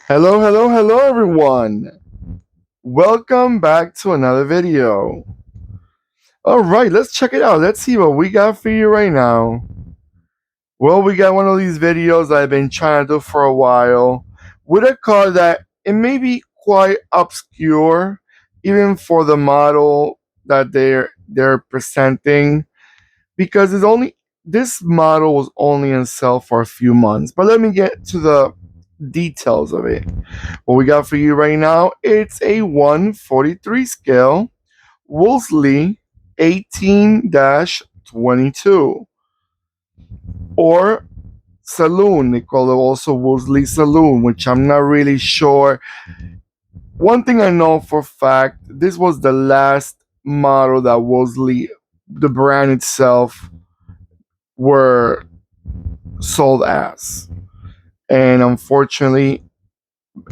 Hello, hello, hello, everyone. Welcome back to another video. All right, let's check it out. Let's see what we got for you right now. Well, we got one of these videos I've been trying to do for a while with a car that it may be quite obscure, even for the model that they're presenting, because this model was only in sale for a few months. But let me get to the details of it. What we got for you right now, it's a 143 scale Wolseley 18-22 or Saloon. They call it also Wolseley Saloon, which I'm not really sure. One thing I know for a fact, this was the last model that Wolseley, the brand itself, were sold as. And unfortunately,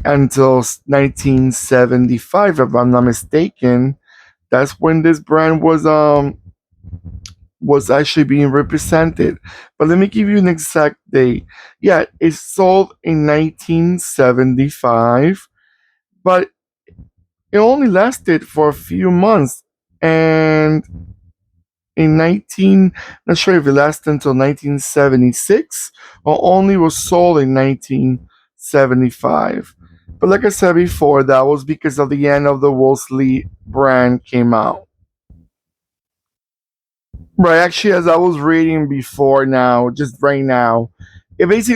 until 1975, if I'm not mistaken, that's when this brand was actually being represented. But let me give you an exact date. Yeah, it sold in 1975, but it only lasted for a few months. And in 19, not sure if it lasted until 1976 or only was sold in 1975. But like I said before, that was because of the end of the Wolseley brand came out. Right, actually, as I was reading before now, just right now, it was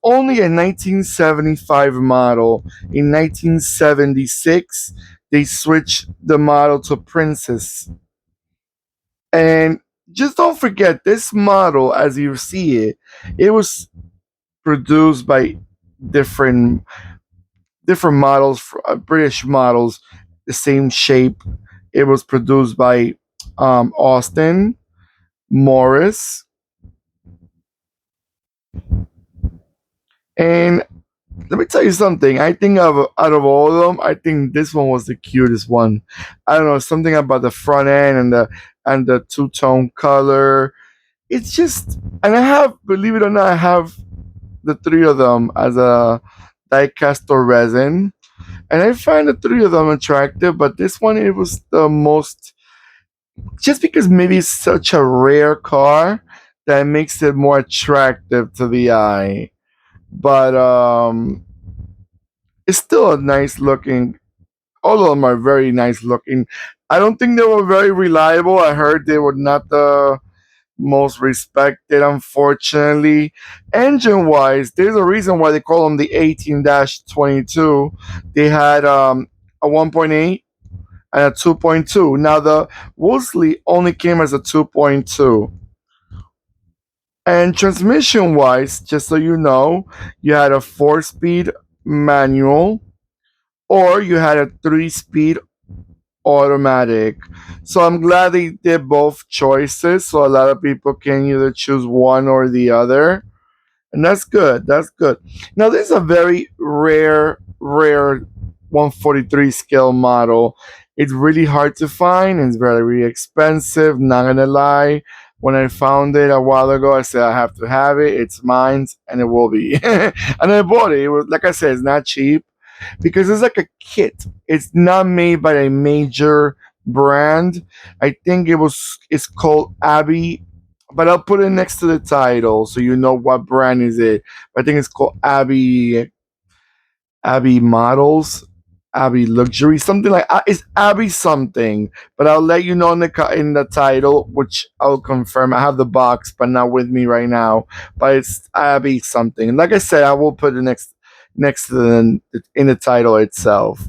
only a 1975 model. In 1976, they switched the model to Princess. And just don't forget, this model, as you see it, it was produced by different different models, British models, the same shape. It was produced by Austin, Morris, and let me tell you something. I think out of all of them, I think this one was the cutest one. I don't know, something about the front end and the two tone color. It's just, and I have, believe it or not, I have the three of them as a diecast or resin, and I find the three of them attractive. But this one, it was the most, just because maybe it's such a rare car that makes it more attractive to the eye. But it's still a nice looking. All of them are very nice looking. I don't think they were very reliable. I heard they were not the most respected, unfortunately. Engine wise, there's a reason why they call them the 18-22. They had a 1.8 and a 2.2. Now, the Wolseley only came as a 2.2. And transmission wise, just so you know, you had a 4 speed manual or you had a 3 speed automatic. So I'm glad they did both choices. So a lot of people can either choose one or the other. And that's good. That's good. Now, this is a very rare 143 scale model. It's really hard to find. It's very expensive. Not gonna lie. When I found it a while ago, I said I have to have it. It's mine, and it will be. And I bought it. It was, like I said, it's not cheap because it's like a kit. It's not made by a major brand. I think it's called Abbey, but I'll put it next to the title so you know what brand is it. I think it's called Abbey Models, Abbey Luxury, something like it's Abbey something. But I'll let you know in the title, which I'll confirm. I have the box, but not with me right now. But it's Abbey something. And like I said, I will put it next to in the title itself.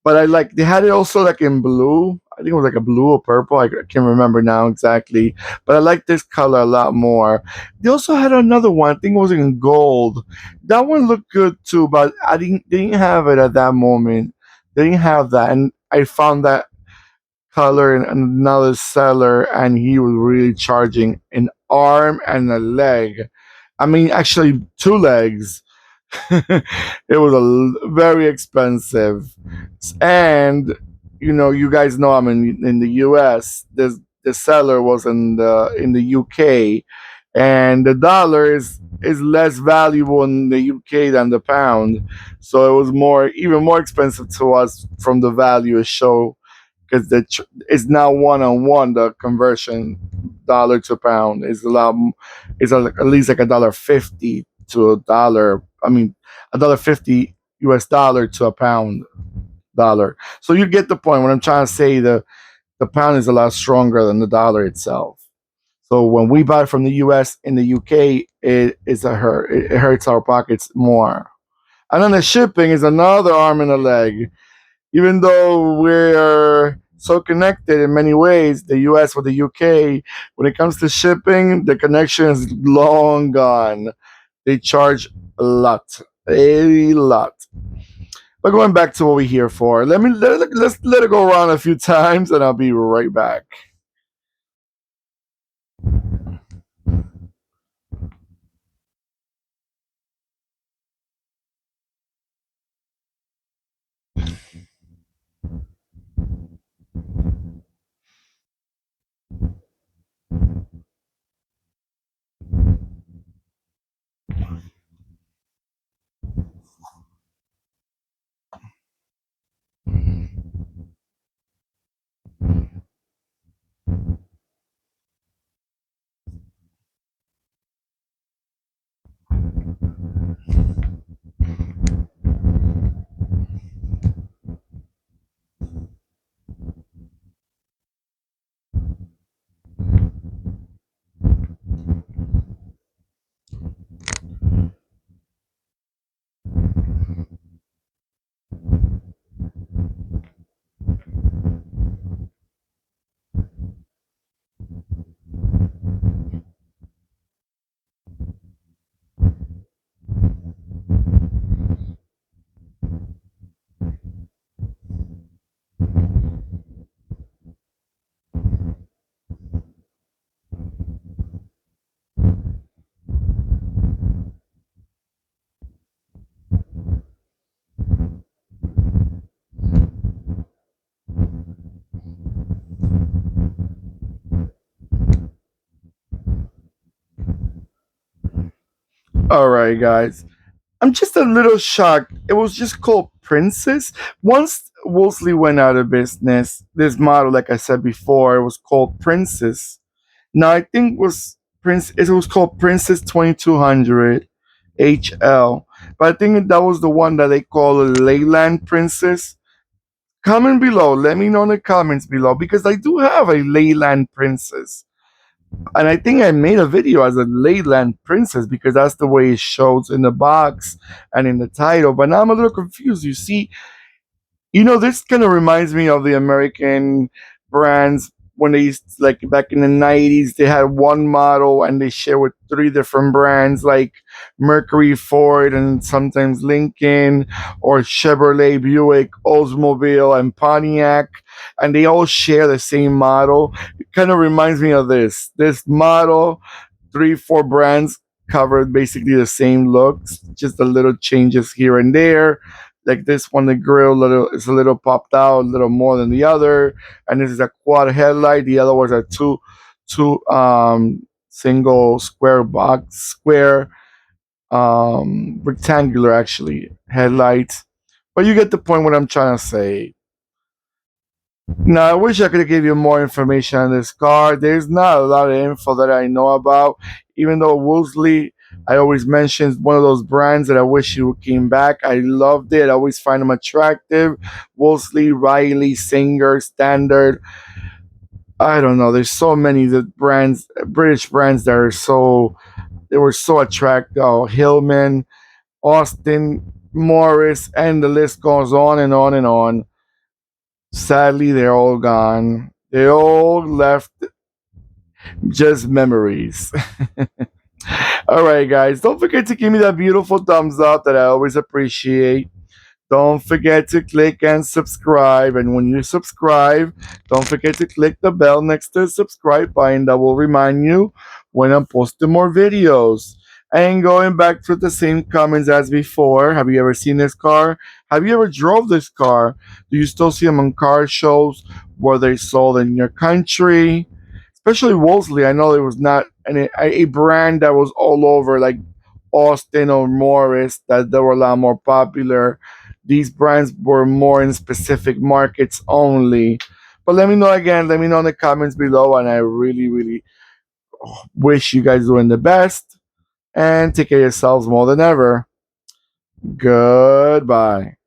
But I like they had it also like in blue. I think it was like a blue or purple. I can't remember now exactly. But I like this color a lot more. They also had another one. I think it was in gold. That one looked good too, but they didn't have it at that moment. They didn't have that, and I found that color in another seller, and he was really charging an arm and a leg. I mean, actually, two legs. It was very expensive, and you guys know I'm in the U.S. The seller was in the UK, and the dollar is less valuable in the UK than the pound. So it was even more expensive to us from the value it show because it's now one on one. The conversion dollar to pound is a lot. At least like $1.50 to a dollar. I mean, $1.50 US dollar to a pound dollar. So you get the point. What I'm trying to say, the pound is a lot stronger than the dollar itself. So when we buy from the US in the UK, it hurts our pockets more. And then the shipping is another arm and a leg. Even though we're so connected in many ways, the US with the UK, when it comes to shipping, the connection is long gone. They charge a lot. But going back to what we're here for, let's let it go around a few times, and I'll be right back. All right, guys. I'm just a little shocked. It was just called Princess. Once Wolseley went out of business, this model, like I said before, it was called Princess. Now I think it was called Princess 2200 HL. But I think that was the one that they call a Leyland Princess. Comment below. Let me know in the comments below because I do have a Leyland Princess. And I think I made a video as a Leyland Princess because that's the way it shows in the box and in the title. But now I'm a little confused. You see, this kind of reminds me of the American brands when they used like back in the 90s, they had one model and they share with three different brands like Mercury, Ford, and sometimes Lincoln, or Chevrolet, Buick, Oldsmobile, and Pontiac, and they all share the same model. It kind of reminds me of this model. Three, four brands covered basically the same looks, just a little changes here and there. Like this one, the grill is a little popped out, a little more than the other, and this is a quad headlight. The other ones are two single square rectangular actually headlights. But you get the point what I'm trying to say. Now, I wish I could give you more information on this car. There's not a lot of info that I know about, even though Wolseley, I always mention, is one of those brands that I wish you came back. I loved it. I always find them attractive. Wolseley, Riley, Singer, Standard. I don't know. There's so many brands, British brands they were so attractive. Oh, Hillman, Austin, Morris, and the list goes on and on and on. Sadly, they're all gone. They all left just memories. All right, guys. Don't forget to give me that beautiful thumbs up that I always appreciate. Don't forget to click and subscribe. And when you subscribe, don't forget to click the bell next to the subscribe button that will remind you when I'm posting more videos. And going back to the same comments as before, have you ever seen this car? Have you ever drove this car? Do you still see them on car shows where they sold in your country? especially Wolseley. I know it was not a brand that was all over like Austin or Morris, that they were a lot more popular. These brands were more in specific markets only. But let me know again. Let me know in the comments below, and I really, really wish you guys doing the best and take care of yourselves more than ever. Goodbye.